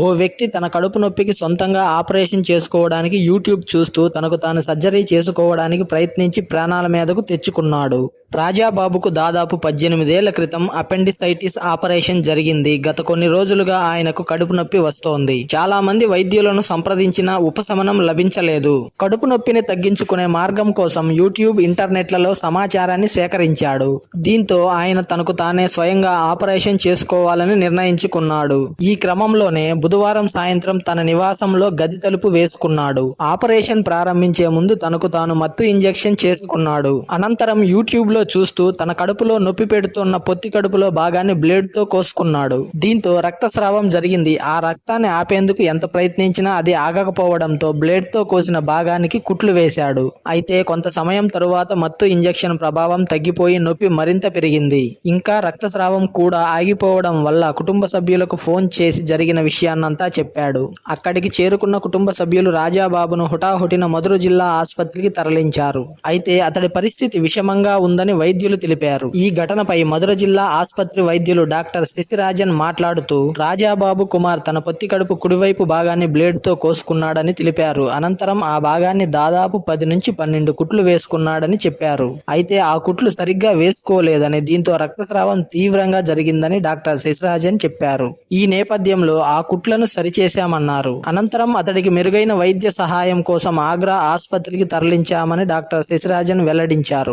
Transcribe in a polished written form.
ఓ వ్యక్తి తన కడుపు నొప్పికి సొంతంగా ఆపరేషన్ చేసుకోవడానికి యూట్యూబ్ చూస్తూ తనకు తాను సర్జరీ చేసుకోవడానికి ప్రయత్నించి ప్రాణాల మీదకు తెచ్చుకున్నాడు. రాజాబాబుకు దాదాపు 18 ఏళ్ల క్రితం అపెండిసైటిస్ ఆపరేషన్ జరిగింది. గత కొన్ని రోజులుగా ఆయనకు కడుపు నొప్పి వస్తోంది. చాలా మంది వైద్యులను సంప్రదించినా ఉపశమనం లభించలేదు. కడుపు నొప్పిని తగ్గించుకునే మార్గం కోసం యూట్యూబ్, ఇంటర్నెట్లలో సమాచారాన్ని సేకరించాడు. దీంతో ఆయన తనకు తానే స్వయంగా ఆపరేషన్ చేసుకోవాలని నిర్ణయించుకున్నాడు. ఈ క్రమంలోనే బుధవారం సాయంత్రం తన నివాసంలో గది తలుపు వేసుకున్నాడు. ఆపరేషన్ ప్రారంభించే ముందు తనకు తాను మత్తు ఇంజెక్షన్ చేసుకున్నాడు. అనంతరం యూట్యూబ్ లో చూస్తూ తన కడుపులో నొప్పి పెడుతున్న పొత్తి కడుపులో భాగాన్ని బ్లేడ్ తో కోసుకున్నాడు. దీంతో రక్తస్రావం జరిగింది. ఆ రక్తాన్ని ఆపేందుకు ఎంత ప్రయత్నించినా అది ఆగకపోవడంతో బ్లేడ్ తో కోసిన భాగానికి కుట్లు వేశాడు. అయితే కొంత సమయం తరువాత మత్తు ఇంజెక్షన్ ప్రభావం తగ్గిపోయి నొప్పి మరింత పెరిగింది. ఇంకా రక్తస్రావం కూడా ఆగిపోవడం వల్ల కుటుంబ సభ్యులకు ఫోన్ చేసి జరిగిన విషయాన్నంతా చెప్పాడు. అక్కడికి చేరుకున్న కుటుంబ సభ్యులు రాజాబాబును హుటాహుటిన మధుర జిల్లా ఆసుపత్రికి తరలించారు. అయితే అతడి పరిస్థితి విషమంగా ఉందని వైద్యులు తెలిపారు. ఈ ఘటనపై మధుర జిల్లా ఆసుపత్రి వైద్యులు డాక్టర్ శశిరాజన్ మాట్లాడుతూ రాజాబాబు కుమార్ తన పొత్తి కడుపు కుడివైపు భాగాన్ని బ్లేడ్ తో కోసుకున్నాడని తెలిపారు. అనంతరం ఆ భాగాన్ని దాదాపు 10 నుంచి 12 కుట్లు వేసుకున్నాడని చెప్పారు. అయితే ఆ కుట్లు సరిగ్గా వేసుకోలేదని, దీంతో రక్తస్రావం తీవ్రంగా జరిగిందని డాక్టర్ శశిరాజన్ చెప్పారు. ఈ నేపథ్యంలో ఆ కుట్లను సరిచేశామన్నారు. అనంతరం అతడికి మెరుగైన వైద్య సహాయం కోసం ఆగ్రా ఆసుపత్రికి తరలించామని డాక్టర్ శశిరాజన్ వెల్లడించారు.